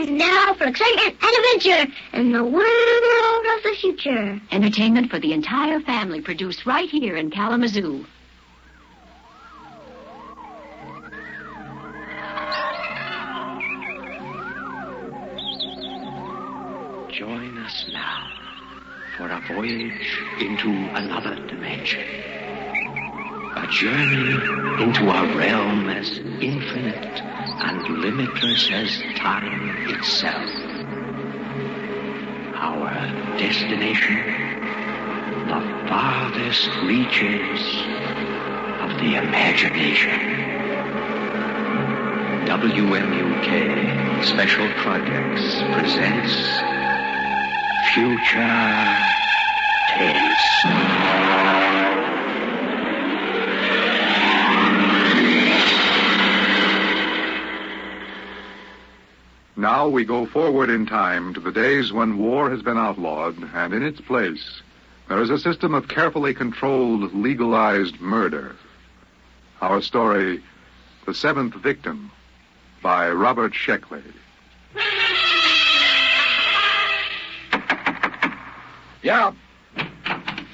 And now for excitement and adventure in the world of the future. Entertainment for the entire family produced right here in Kalamazoo. Join us now for a voyage into another dimension. A journey into a realm as infinite and limitless as time itself. Our destination, the farthest reaches of the imagination. WMUK Special Projects presents Future Tales. Now we go forward in time to the days when war has been outlawed, and in its place, there is a system of carefully controlled, legalized murder. Our story, The Seventh Victim, by Robert Sheckley. Yeah.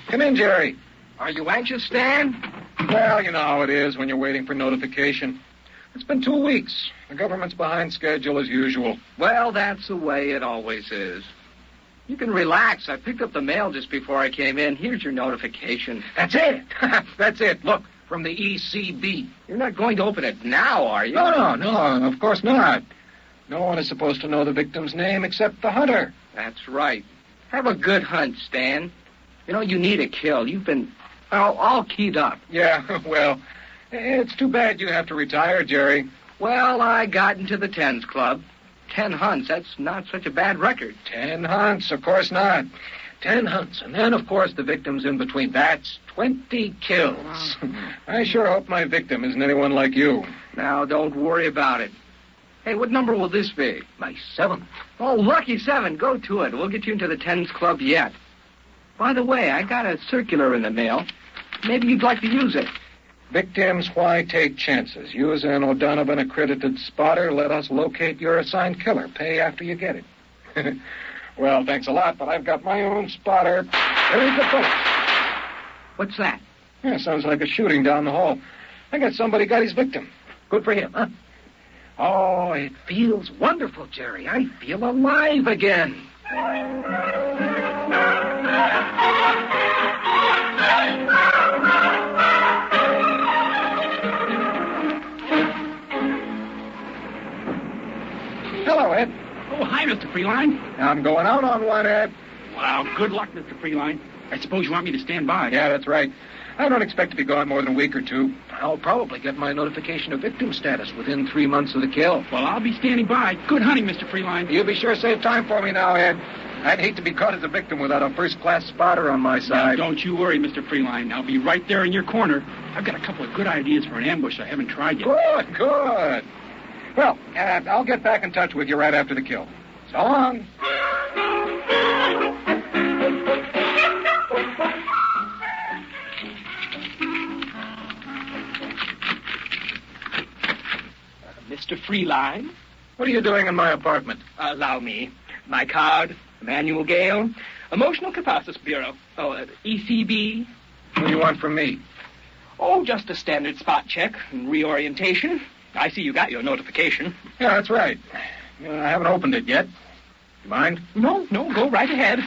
Come in, Jerry. Are you anxious, Stan? Well, you know how it is when you're waiting for notification. It's been 2 weeks. The government's behind schedule as usual. Well, that's the way it always is. You can relax. I picked up the mail just before I came in. Here's your notification. That's it. That's it. Look, from the ECB. You're not going to open it now, are you? No, of course not. No one is supposed to know the victim's name except the hunter. That's right. Have a good hunt, Stan. You know, you need a kill. You've been all keyed up. Yeah, well, it's too bad you have to retire, Jerry. Well, I got into the 10s club. 10 hunts, that's not such a bad record. 10 hunts, of course not. 10 hunts, and then, of course, the victims in between. That's 20 kills. I sure hope my victim isn't anyone like you. Now, don't worry about it. Hey, what number will this be? My 7th. Oh, lucky 7. Go to it. We'll get you into the 10s club yet. By the way, I got a circular in the mail. Maybe you'd like to use it. Victims, why take chances? Use an O'Donovan accredited spotter. Let us locate your assigned killer. Pay after you get it. Well, thanks a lot, but I've got my own spotter. There's the bullet. What's that? Yeah, sounds like a shooting down the hall. I guess somebody got his victim. Good for him, huh? Oh, it feels wonderful, Jerry. I feel alive again. Hello, Ed. Oh, hi, Mr. Freeline. I'm going out on one, Ed. Well, good luck, Mr. Freeline. I suppose you want me to stand by. Yeah, that's right. I don't expect to be gone more than a week or two. I'll probably get my notification of victim status within 3 months of the kill. Well, I'll be standing by. Good hunting, Mr. Freeline. You be sure to save time for me now, Ed. I'd hate to be caught as a victim without a first-class spotter on my side. Now, don't you worry, Mr. Freeline. I'll be right there in your corner. I've got a couple of good ideas for an ambush I haven't tried yet. Good. Well, I'll get back in touch with you right after the kill. So long. Mr. Freeline? What are you doing in my apartment? Allow me. My card, Emmanuel Gale, Emotional Catharsis Bureau. ECB. What do you want from me? Oh, just a standard spot check and reorientation. I see you got your notification. Yeah, that's right. I haven't opened it yet. You mind? No, go right ahead.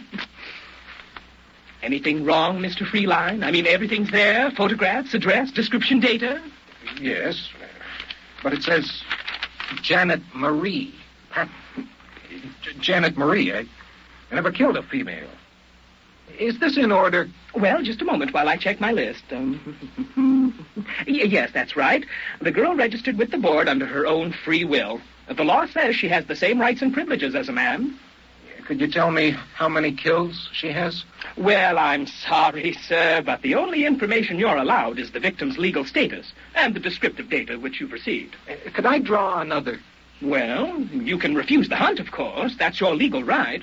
Anything wrong, Mr. Freeline? I mean, everything's there. Photographs, address, description, data. Yes, but it says Janet Marie. Janet Marie, I never killed a female. Is this in order? Well, just a moment while I check my list. Yes, that's right. The girl registered with the board under her own free will. The law says she has the same rights and privileges as a man. Could you tell me how many kills she has? Well, I'm sorry, sir, but the only information you're allowed is the victim's legal status and the descriptive data which you've received. Could I draw another? Well, you can refuse the hunt, of course. That's your legal right.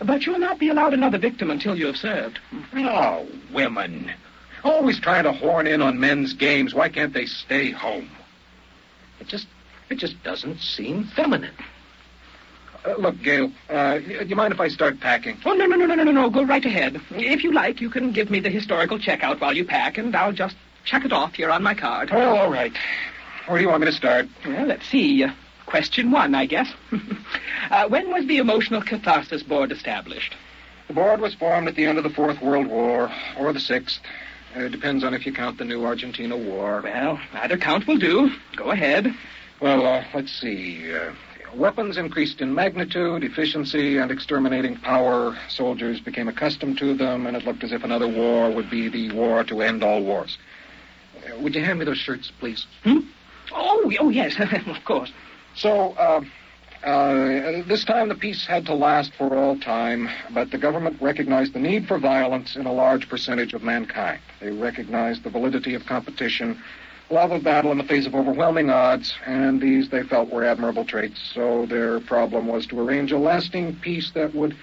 But you'll not be allowed another victim until you have served. Oh, women. Always trying to horn in on men's games. Why can't they stay home? It just doesn't seem feminine. Look, Gale, do you mind if I start packing? Oh, no. Go right ahead. If you like, you can give me the historical checkout while you pack, and I'll just check it off here on my card. Well, all right. Where do you want me to start? Well, let's see. Question 1, I guess. When was the Emotional Catharsis Board established? The board was formed at the end of the Fourth World War, or the Sixth. It depends on if you count the new Argentina War. Well, either count will do. Go ahead. Well, let's see. Weapons increased in magnitude, efficiency, and exterminating power. Soldiers became accustomed to them, and it looked as if another war would be the war to end all wars. Would you hand me those shirts, please? Oh, yes, of course. So, this time the peace had to last for all time, but the government recognized the need for violence in a large percentage of mankind. They recognized the validity of competition, love of battle in the face of overwhelming odds, and these they felt were admirable traits. So their problem was to arrange a lasting peace that would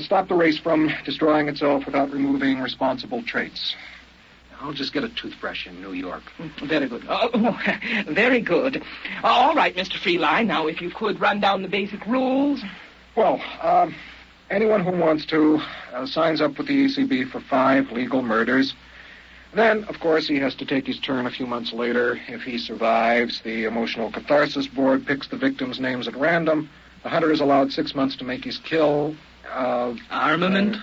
stop the race from destroying itself without removing responsible traits. I'll just get a toothbrush in New York. Very good. Oh, very good. All right, Mr. Freeline. Now, if you could run down the basic rules. Well, anyone who wants to signs up with the ECB for 5 legal murders. Then, of course, he has to take his turn a few months later. If he survives, the Emotional Catharsis Board picks the victims' names at random. The hunter is allowed 6 months to make his kill. Armament?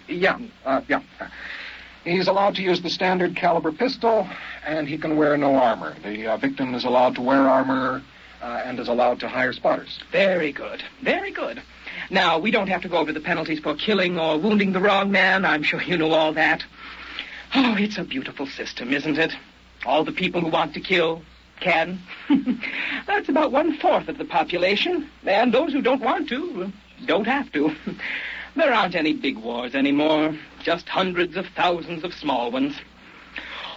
Yeah. He's allowed to use the standard caliber pistol, and he can wear no armor. The victim is allowed to wear armor and is allowed to hire spotters. Very good. Very good. Now, we don't have to go over the penalties for killing or wounding the wrong man. I'm sure you know all that. Oh, it's a beautiful system, isn't it? All the people who want to kill can. That's about 1/4 of the population. And those who don't want to don't have to. There aren't any big wars anymore. Just hundreds of thousands of small ones.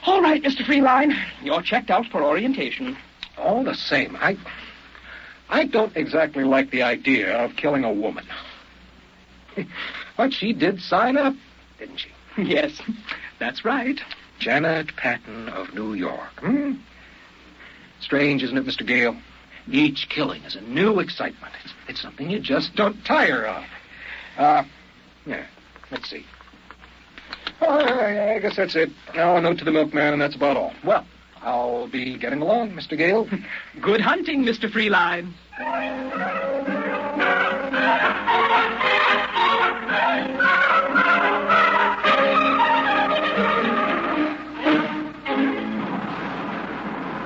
All right, Mr. Freeline. You're checked out for orientation. All the same, I don't exactly like the idea of killing a woman. But she did sign up, didn't she? Yes, that's right. Janet Patton of New York. Strange, isn't it, Mr. Gale? Each killing is a new excitement. It's something you just don't tire of. Let's see. I guess that's it. Now a note to the milkman, and that's about all. Well, I'll be getting along, Mr. Gale. Good hunting, Mr. Freeline.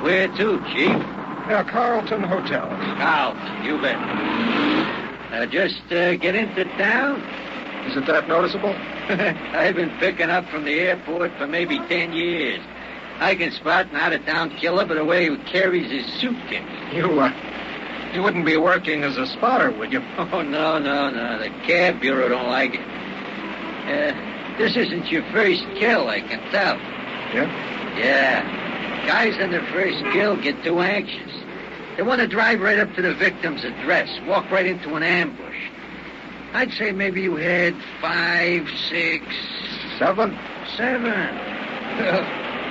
Where to, Chief? Carlton Hotel. Carlton, you bet. Just get into town. Is it that noticeable? I've been picking up from the airport for maybe 10 years. I can spot an out-of-town killer by the way he carries his suitcase. You wouldn't be working as a spotter, would you? Oh, no. The cab bureau don't like it. This isn't your first kill, I can tell. Yeah? Yeah. Guys on their first kill get too anxious. They want to drive right up to the victim's address, walk right into an ambush. I'd say maybe you had 5, 6... 7? 7.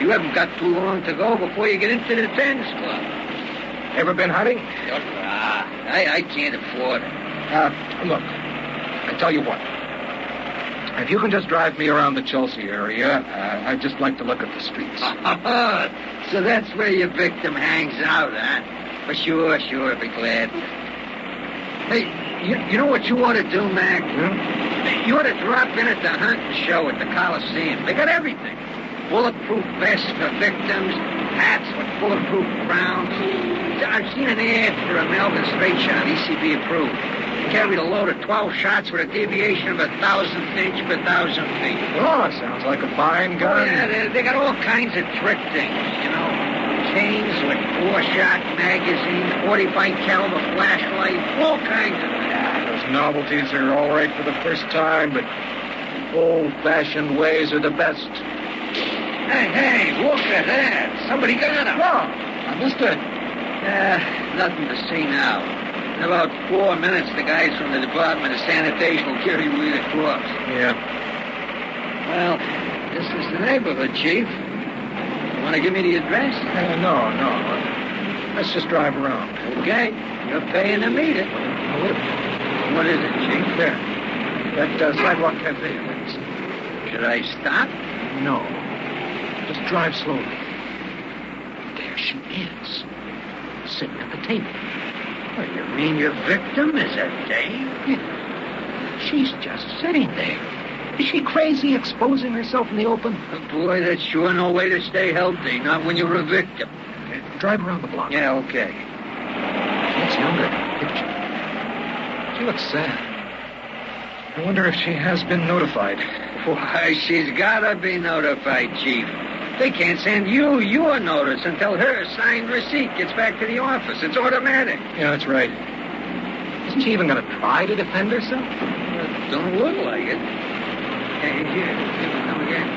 You haven't got too long to go before you get into the 10s club. Ever been hunting? I can't afford it. Look, I tell you what. If you can just drive me around the Chelsea area, I'd just like to look at the streets. So that's where your victim hangs out, huh? For sure, I'll be glad. Hey, you know what you ought to do, Mac? You ought to drop in at the hunting show at the Coliseum. They got everything. Bulletproof vests for victims, hats with bulletproof crowns. I've seen an ad for a Melvin straight shot, ECB approved. Carried a load of 12 shots with a deviation of 1,000th inch per 1,000 feet. Oh, sounds like a fine gun. Yeah, they got all kinds of trick things, you know. Chains with 4-shot magazine, 45 caliber flashlight, all kinds of things. Those novelties are all right for the first time, but old-fashioned ways are the best. Hey, look at that. Somebody got him. Oh, I missed it. Nothing to see now. In about 4 minutes, the guys from the Department of Sanitation will carry away the corpse. Yeah. Well, this is the neighborhood, Chief. You want to give me the address? No. Let's just drive around. Okay. You're paying to meet it. wait a minute. What is it, Chief? There. That sidewalk cafe lights. Should I stop? No. Just drive slowly. There she is. Sitting at the table. What, you mean your victim is that Dave? Yeah. She's just sitting there. Is she crazy exposing herself in the open? Oh, boy, that's sure no way to stay healthy, not when you're a victim. Drive around the block. Yeah, okay. She looks younger than the picture. She looks sad. I wonder if she has been notified. Why, she's gotta be notified, Chief. They can't send you your notice until her signed receipt gets back to the office. It's automatic. Yeah, that's right. Isn't she even going to try to defend herself? Don't look like it. Hey, here, come again.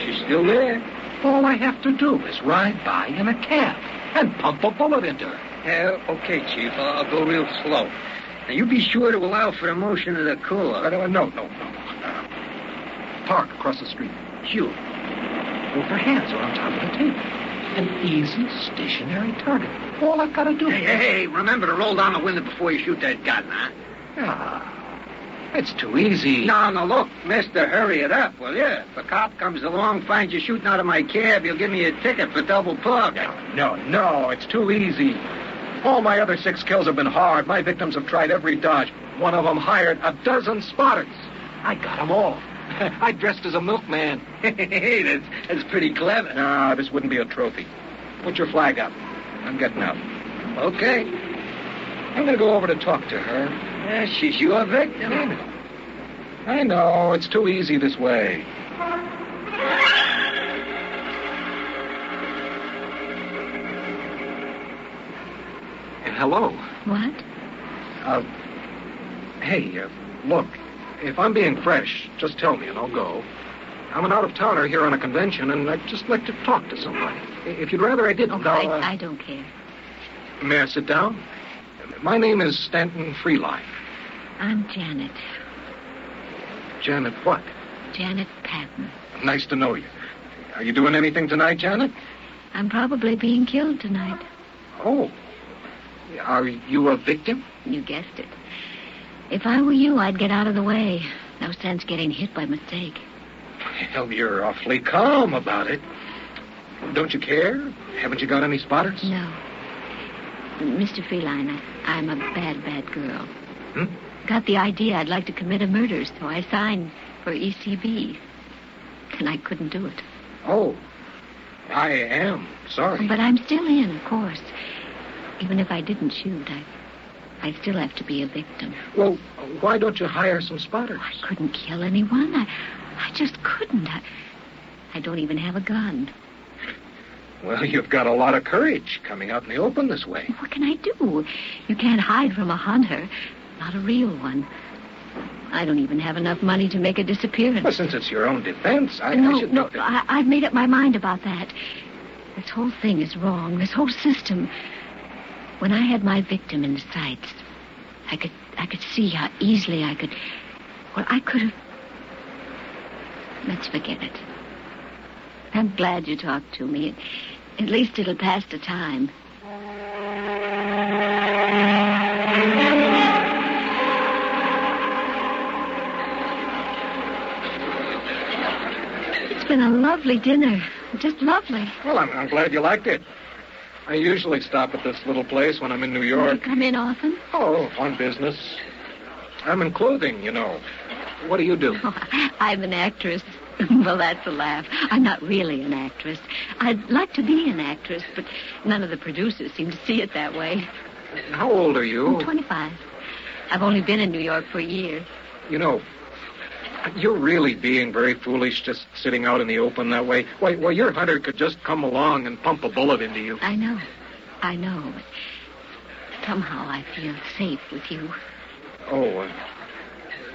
She's still there. All I have to do is ride by in a cab and pump a bullet into her. Yeah, okay, Chief. I'll go real slow. Now, you be sure to allow for the motion of the cooler. No. Park across the street. Shoot. Both her hands are on top of the table. An easy, stationary target. All I've got to do. Hey, remember to roll down the window before you shoot that gun, huh? It's too easy. No, look, mister, hurry it up, will you? If a cop comes along, finds you shooting out of my cab, he'll give me a ticket for double plug. No, it's too easy. All my other 6 kills have been hard. My victims have tried every dodge. One of them hired a dozen spotters. I got them all. I dressed as a milkman. Hey, that's pretty clever. No, this wouldn't be a trophy. Put your flag up. I'm getting out. Okay. I'm going to go over to talk to her. Yeah, she's your victim. I know. It's too easy this way. Hello. What? Hey, look, if I'm being fresh, just tell me and I'll go. I'm an out-of-towner here on a convention, and I'd just like to talk to somebody. If you'd rather I didn't, I don't care. May I sit down? My name is Stanton Freeline. I'm Janet. Janet what? Janet Patton. Nice to know you. Are you doing anything tonight, Janet? I'm probably being killed tonight. Oh. Are you a victim? You guessed it. If I were you, I'd get out of the way. No sense getting hit by mistake. Hell, you're awfully calm about it. Don't you care? Haven't you got any spotters? No. Mr. Freeline, I'm a bad girl. Got the idea I'd like to commit a murder, so I signed for ECB. And I couldn't do it. Oh, I am sorry. But I'm still in, of course. Even if I didn't shoot, I'd still have to be a victim. Well, why don't you hire some spotters? I couldn't kill anyone. I just couldn't. I don't even have a gun. Well, you've got a lot of courage coming out in the open this way. What can I do? You can't hide from a hunter. Not a real one. I don't even have enough money to make a disappearance. Well, since it's your own defense, I should... No, I've made up my mind about that. This whole thing is wrong. This whole system... When I had my victim in the sights, I could see how easily I could... Well, I could have... Let's forget it. I'm glad you talked to me. At least it'll pass the time. It's been a lovely dinner. Just lovely. Well, I'm glad you liked it. I usually stop at this little place when I'm in New York. Do you come in often? Oh, on business. I'm in clothing, you know. What do you do? Oh, I'm an actress. Well, that's a laugh. I'm not really an actress. I'd like to be an actress, but none of the producers seem to see it that way. How old are you? I'm 25. I've only been in New York for a year. You know, you're really being very foolish just sitting out in the open that way. Why, your hunter could just come along and pump a bullet into you. I know. But somehow I feel safe with you. Oh,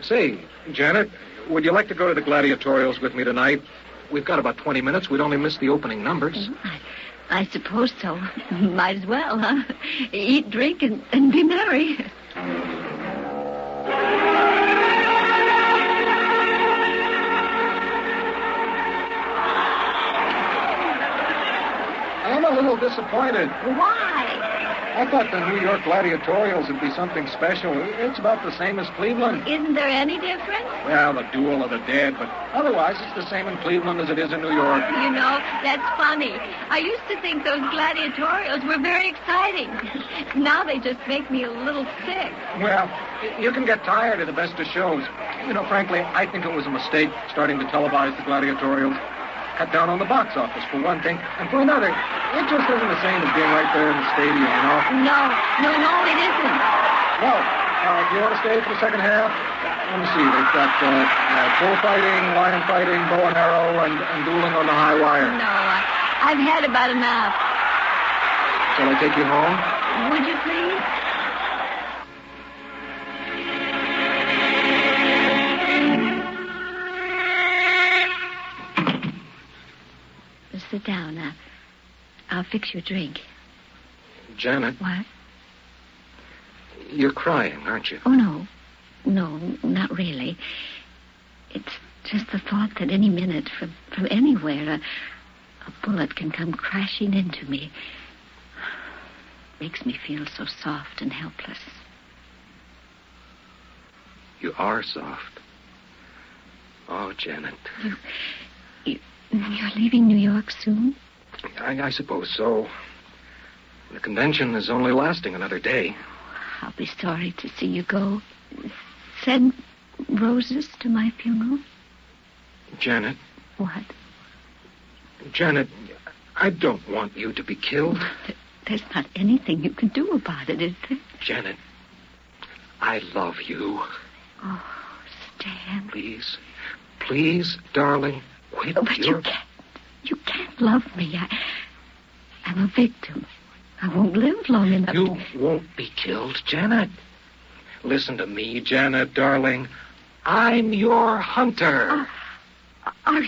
say, Janet, would you like to go to the gladiatorials with me tonight? We've got about 20 minutes. We'd only miss the opening numbers. I suppose so. Might as well, huh? Eat, drink, and be merry. I'm a little disappointed. Why? I thought the New York gladiatorials would be something special. It's about the same as Cleveland. Isn't there any difference? Well, the Duel of the Dead, but otherwise it's the same in Cleveland as it is in New York. You know, that's funny. I used to think those gladiatorials were very exciting. Now they just make me a little sick. Well, you can get tired of the best of shows. You know, frankly, I think it was a mistake starting to televise the gladiatorials. Cut down on the box office, for one thing. And for another, it just isn't the same as being right there in the stadium, you know? No, it isn't. Well, do you want to stay for the second half? Let me see. They've got bullfighting, lion fighting, bow and arrow, and dueling on the high wire. No, I've had about enough. Shall I take you home? Would you please? Sit down. I'll fix your drink. Janet. What? You're crying, aren't you? Oh, no. No, not really. It's just the thought that any minute, from anywhere, a bullet can come crashing into me. Makes me feel so soft and helpless. You are soft. Oh, Janet. You're leaving New York soon? I suppose so. The convention is only lasting another day. I'll be sorry to see you go. Send roses to my funeral? Janet. What? Janet, I don't want you to be killed. There's not anything you can do about it, is there? Janet, I love you. Oh, Stan. Please, darling. Quit but you can't love me. I'm a victim. I won't live long enough. You won't be killed, Janet. Listen to me, Janet, darling. I'm your hunter. Are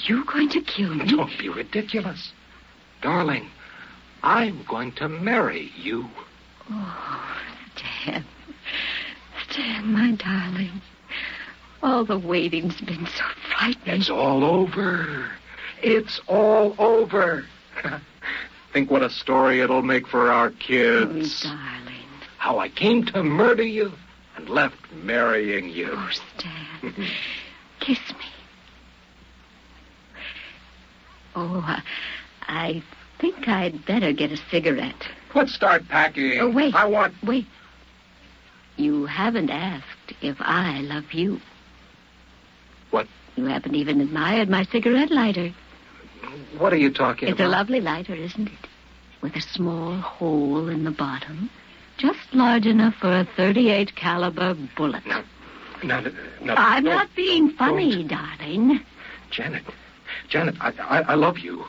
you going to kill me? Don't be ridiculous. Darling, I'm going to marry you. Oh, Stan, my darling. All the waiting's been so frightening. It's all over. It's all over. Think what a story it'll make for our kids. Oh, darling. How I came to murder you and left marrying you. Oh, Stan. Kiss me. Oh, I think I'd better get a cigarette. Let's start packing. Oh, wait. Wait. You haven't asked if I love you. What? You haven't even admired my cigarette lighter. What are you talking about? It's a lovely lighter, isn't it? With a small hole in the bottom. Just large enough for a .38 caliber bullet. No. I'm not being funny, darling. Janet, I love you.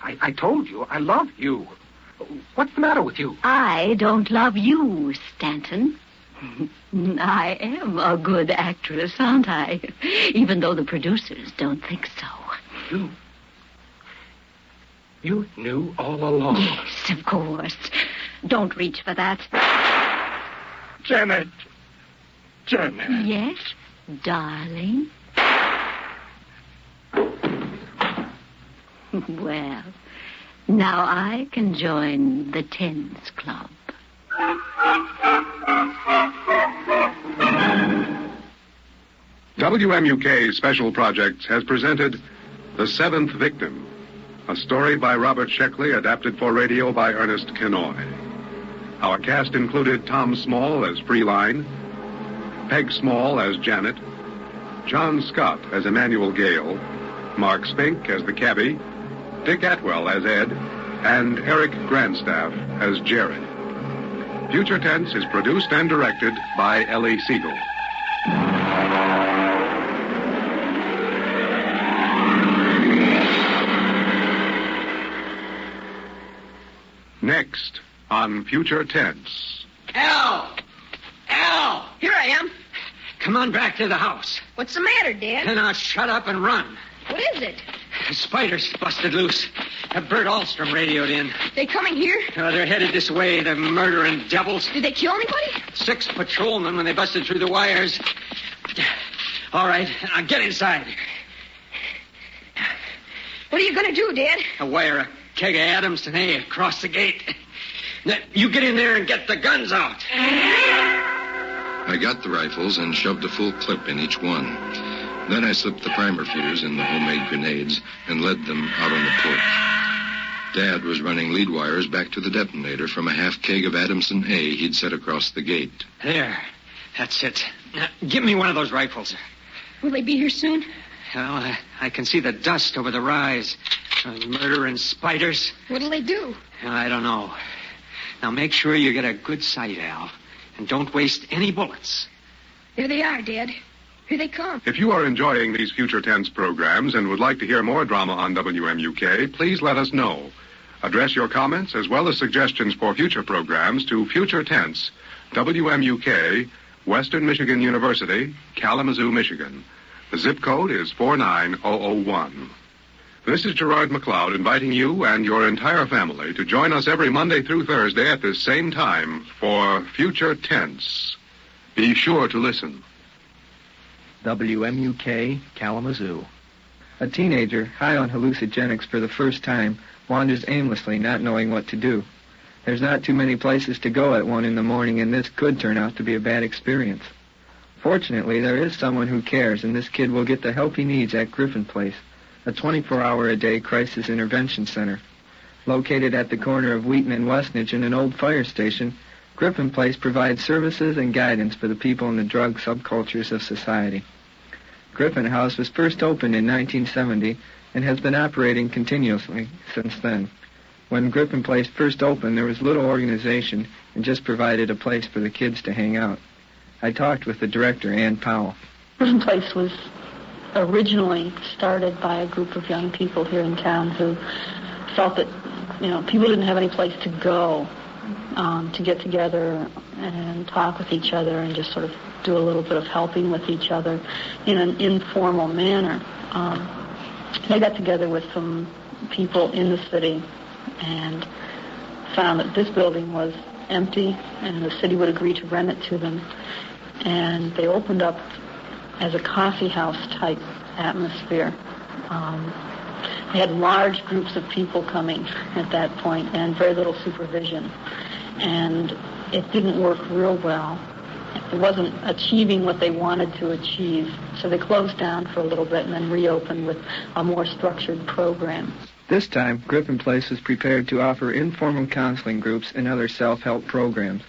I told you I love you. What's the matter with you? I don't love you, Stanton. I am a good actress, aren't I? Even though the producers don't think so. You knew all along. Yes, of course. Don't reach for that. Janet. Yes, darling. Well, now I can join the Tens Club. WMUK Special Projects has presented The Seventh Victim, a story by Robert Sheckley, adapted for radio by Ernest Kenoy. Our cast included Tom Small as Freeline, Peg Small as Janet, John Scott as Emmanuel Gale, Mark Spink as the cabbie, Dick Atwell as Ed, and Eric Grandstaff as Jared. Future Tense is produced and directed by Ellie Siegel. Next on Future Tense. Al! Here I am. Come on back to the house. What's the matter, Dad? And now shut up and run. What is it? The spiders busted loose. Bert Alstrom radioed in. They coming here? They're headed this way, the murdering devils. Did they kill anybody? 6 patrolmen when they busted through the wires. All right, now get inside. What are you going to do, Dad? I'll wire a keg of Adams and A across the gate. Now, you get in there and get the guns out. I got the rifles and shoved a full clip in each one. Then I slipped the primer fuse in the homemade grenades and led them out on the porch. Dad was running lead wires back to the detonator from a half keg of Adamson A he'd set across the gate. There. That's it. Now, give me one of those rifles. Will they be here soon? Well, I can see the dust over the rise. Murder and spiders. What'll they do? I don't know. Now, make sure you get a good sight, Al. And don't waste any bullets. There they are, Dad. Here they come. If you are enjoying these Future Tense programs and would like to hear more drama on WMUK, please let us know. Address your comments as well as suggestions for future programs to Future Tense, WMUK, Western Michigan University, Kalamazoo, Michigan. The zip code is 49001. This is Gerard McLeod inviting you and your entire family to join us every Monday through Thursday at this same time for Future Tense. Be sure to listen. WMUK, Kalamazoo. A teenager, high on hallucinogenics for the first time, wanders aimlessly, not knowing what to do. There's not too many places to go at 1 in the morning, and this could turn out to be a bad experience. Fortunately, there is someone who cares, and this kid will get the help he needs at Griffin Place, a 24-hour-a-day crisis intervention center. Located at the corner of Wheaton and Westnedge in an old fire station, Griffin Place provides services and guidance for the people in the drug subcultures of society. Griffin House was first opened in 1970 and has been operating continuously since then. When Griffin Place first opened, there was little organization and just provided a place for the kids to hang out. I talked with the director, Ann Powell. Griffin Place was originally started by a group of young people here in town who felt that, people didn't have any place to go to get together and talk with each other and just sort of do a little bit of helping with each other in an informal manner. They got together with some people in the city and found that this building was empty and the city would agree to rent it to them. And they opened up as a coffee house type atmosphere. They had large groups of people coming at that point and very little supervision. And it didn't work real well. It wasn't achieving what they wanted to achieve. So they closed down for a little bit and then reopened with a more structured program. This time, Griffin Place was prepared to offer informal counseling groups and other self-help programs.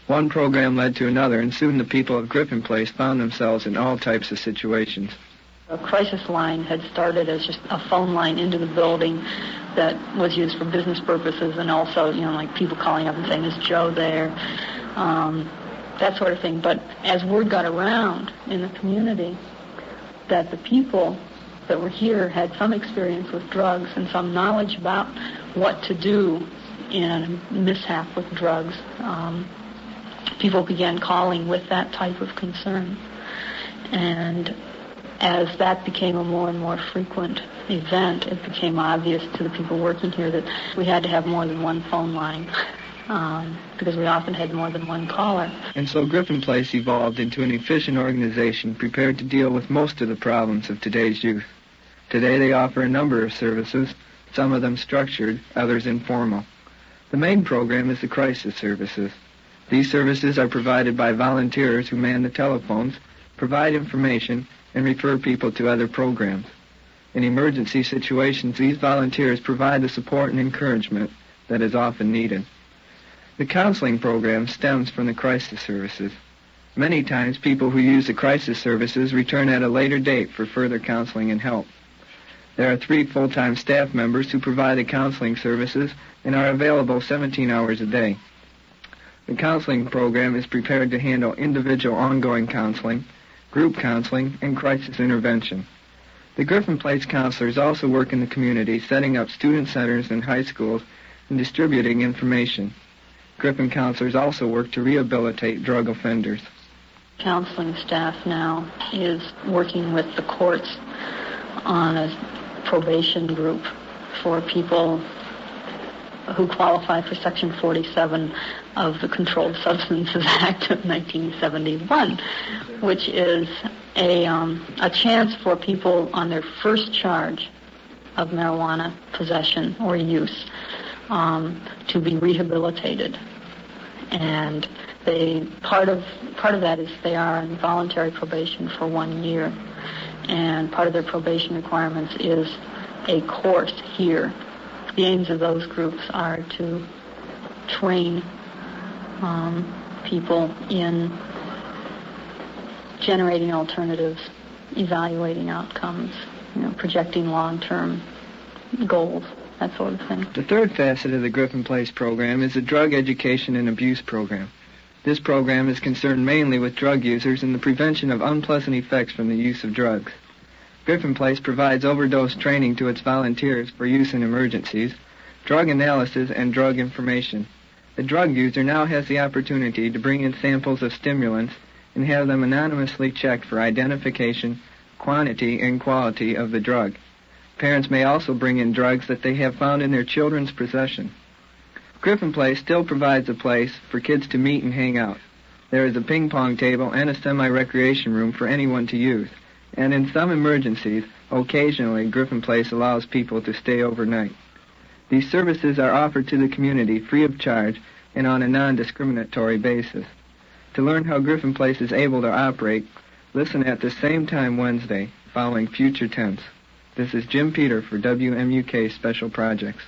One program led to another, and soon the people of Griffin Place found themselves in all types of situations. A crisis line had started as just a phone line into the building that was used for business purposes, and also, like people calling up and saying, "Is Joe there?" That sort of thing. But as word got around in the community that the people that were here had some experience with drugs and some knowledge about what to do in a mishap with drugs, people began calling with that type of concern. And as that became a more and more frequent event, it became obvious to the people working here that we had to have more than one phone line because we often had more than one caller. And so Griffin Place evolved into an efficient organization prepared to deal with most of the problems of today's youth. Today they offer a number of services, some of them structured, others informal. The main program is the crisis services. These services are provided by volunteers who man the telephones, provide information, and refer people to other programs. In emergency situations, these volunteers provide the support and encouragement that is often needed. The counseling program stems from the crisis services. Many times, people who use the crisis services return at a later date for further counseling and help. There are 3 full-time staff members who provide the counseling services and are available 17 hours a day. The counseling program is prepared to handle individual ongoing counseling, group counseling, and crisis intervention. The Griffin Place counselors also work in the community, setting up student centers in high schools and distributing information. Griffin counselors also work to rehabilitate drug offenders. Counseling staff now is working with the courts on a probation group for people who qualify for Section 47 of the Controlled Substances Act of 1971, which is a chance for people on their first charge of marijuana possession or use to be rehabilitated. And part of that is they are on voluntary probation for 1 year. And part of their probation requirements is a course here. The aims of those groups are to train people in generating alternatives, evaluating outcomes, projecting long-term goals, that sort of thing. The third facet of the Griffin Place program is the Drug Education and Abuse program. This program is concerned mainly with drug users and the prevention of unpleasant effects from the use of drugs. Griffin Place provides overdose training to its volunteers for use in emergencies, drug analysis, and drug information. The drug user now has the opportunity to bring in samples of stimulants and have them anonymously checked for identification, quantity, and quality of the drug. Parents may also bring in drugs that they have found in their children's possession. Griffin Place still provides a place for kids to meet and hang out. There is a ping pong table and a semi-recreation room for anyone to use. And in some emergencies, occasionally Griffin Place allows people to stay overnight. These services are offered to the community free of charge and on a non-discriminatory basis. To learn how Griffin Place is able to operate, listen at the same time Wednesday, following future tense. This is Jim Peter for WMUK Special Projects.